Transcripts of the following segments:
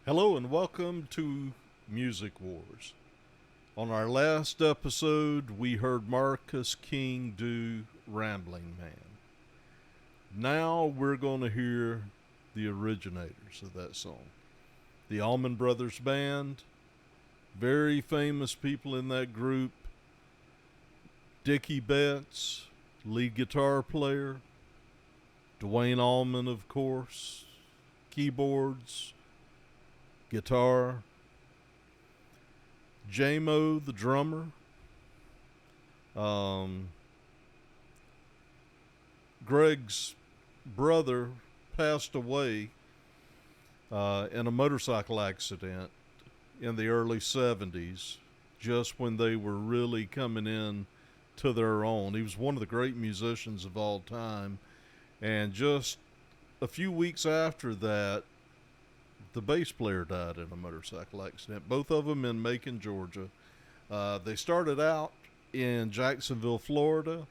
Hello and welcome to Music Wars. On our last episode, we heard Marcus King do Rambling Man. Now we're going to hear the originators of that song. The Allman Brothers Band, very famous people in that group. Dickie Betts, lead guitar player. Dwayne Allman, of course, keyboards, guitar. J-Mo, the drummer. Greg's brother passed away in a motorcycle accident in the early 70s, just when they were really coming in to their own. He was one of the great musicians of all time. And just a few weeks after that, the bass player died in a motorcycle accident, both of them in Macon, Georgia. They started out in Jacksonville, Florida.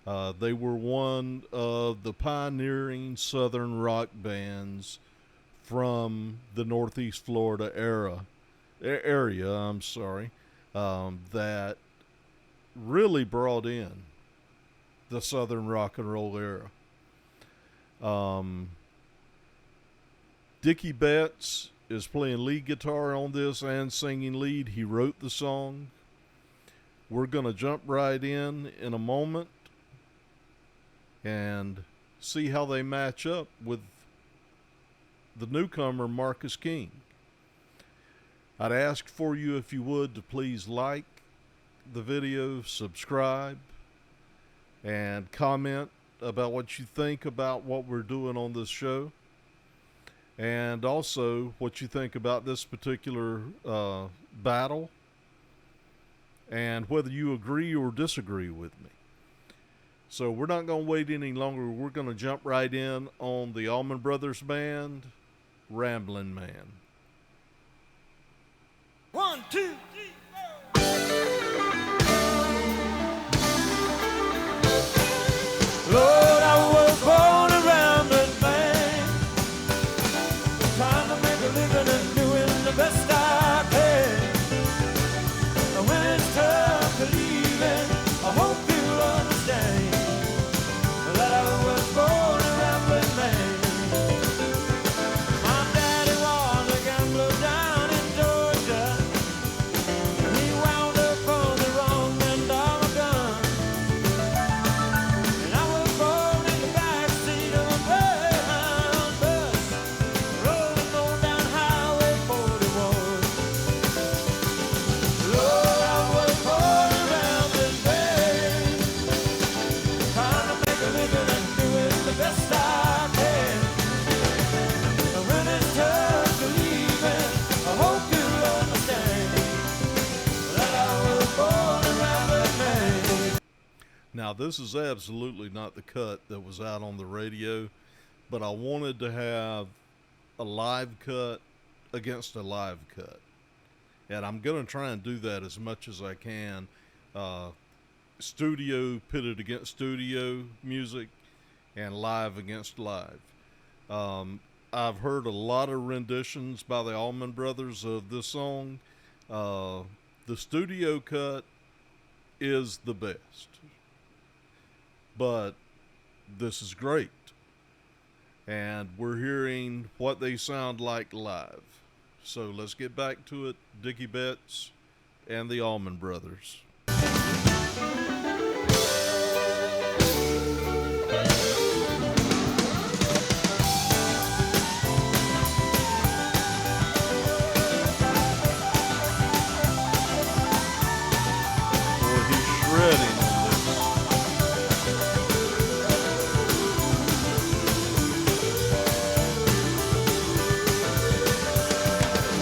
They were one of the pioneering southern rock bands from the Northeast Florida area, that really brought in the southern rock and roll era. Dickie Betts is playing lead guitar on this and singing lead. He wrote the song. We're going to jump right in a moment and see how they match up with the newcomer, Marcus King. I'd ask for you, if you would, to please like the video, subscribe, and comment about what you think about what we're doing on this show, and also what you think about this particular battle, and whether you agree or disagree with me. So we're not going to wait any longer. We're going to jump right in on the Allman Brothers Band, Ramblin' Man. 1, 2, 3, 4. Lord, I was born a rambling man, trying to make a living and doing the best I can. And when it's tough to leave it, I hope you'll understand that I was born a rambling man. My daddy was a gambler down in Georgia. He wound up on the wrong end of a gun. And I was born in the backseat of a Greyhound bus, rolling on down Highway 41. Lord, I was born a rambling man, trying to make a living and doing the best I can. And when it's tough to leave it, I hope you'll understand that I was born a rambling man. Now, this is absolutely not the cut that was out on the radio, but I wanted to have a live cut against a live cut. And I'm going to try and do that as much as I can. Studio pitted against studio music and live against live. I've heard a lot of renditions by the Allman Brothers of this song. The studio cut is the best. But this is great. And we're hearing what they sound like live. So let's get back to it. Dickie Betts and the Allman Brothers. Boy, he's shredding on this.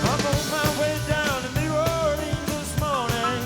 I'm on my way down to New Orleans this morning.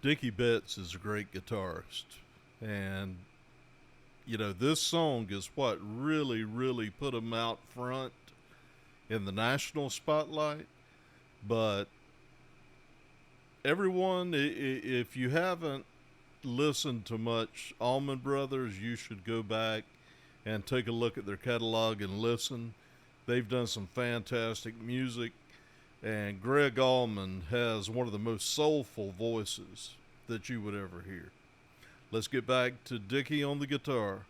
Dickie Betts is a great guitarist. And, you know, this song is what really, really put him out front in the national spotlight. But everyone, if you haven't listened to much Allman Brothers, you should go back and take a look at their catalog and listen. They've done some fantastic music, and Greg Allman has one of the most soulful voices that you would ever hear. Let's get back to Dickie on the guitar.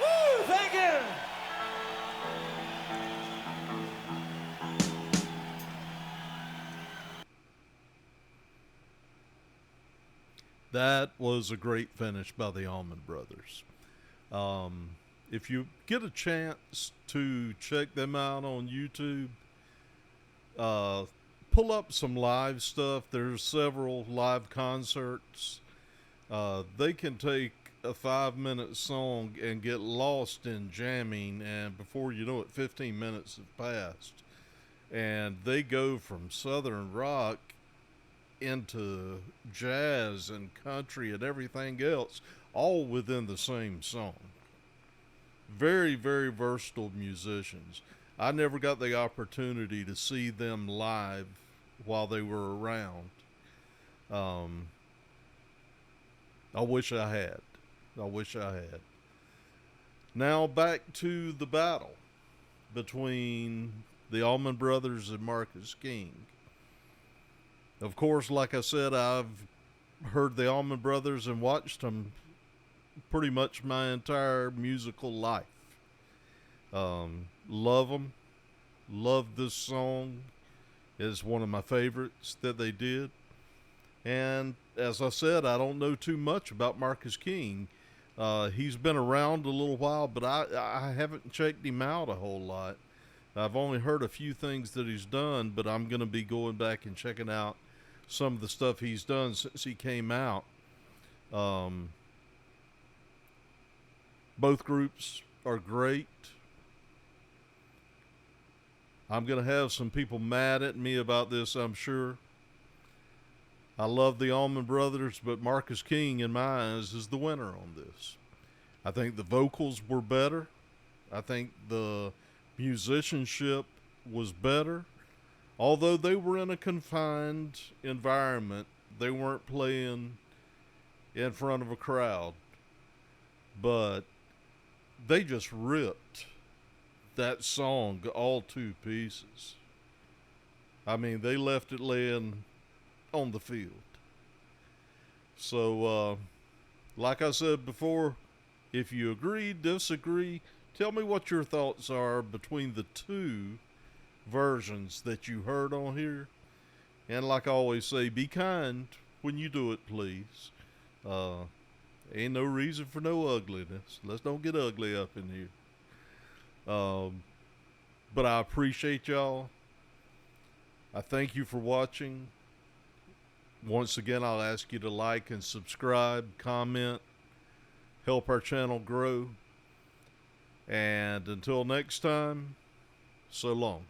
Woo, thank you. That was a great finish by the Allman Brothers. If you get a chance to check them out on YouTube, pull up some live stuff. There's several live concerts. They can take a 5-minute song and get lost in jamming, and before you know it, 15 minutes have passed. And they go from Southern rock into jazz and country and everything else, all within the same song. Very, very versatile musicians. I never got the opportunity to see them live while they were around. I wish I had. Now back to the battle between the Allman Brothers and Marcus King. Of course, like I said, I've heard the Allman Brothers and watched them pretty much my entire musical life. Love them. Love this song. It's one of my favorites that they did. And as I said, I don't know too much about Marcus King. He's been around a little while, but I haven't checked him out a whole lot. I've only heard a few things that he's done, but I'm going to be going back and checking out some of the stuff he's done since he came out. Both groups are great. I'm going to have some people mad at me about this, I'm sure. I love the Allman Brothers, but Marcus King, in my eyes, is the winner on this. I think the vocals were better. I think the musicianship was better. although they were in a confined environment, they weren't playing in front of a crowd, but they just ripped that song all to pieces. I mean, they left it laying on the field. So, like I said before, if you agree, disagree, tell me what your thoughts are between the two versions that you heard on here. And like I always say, be kind when you do it, please. Ain't no reason for no ugliness. Let's don't get ugly up in here. But I appreciate y'all. I thank you for watching. Once again, I'll ask you to like and subscribe, comment, help our channel grow. And until next time, so long.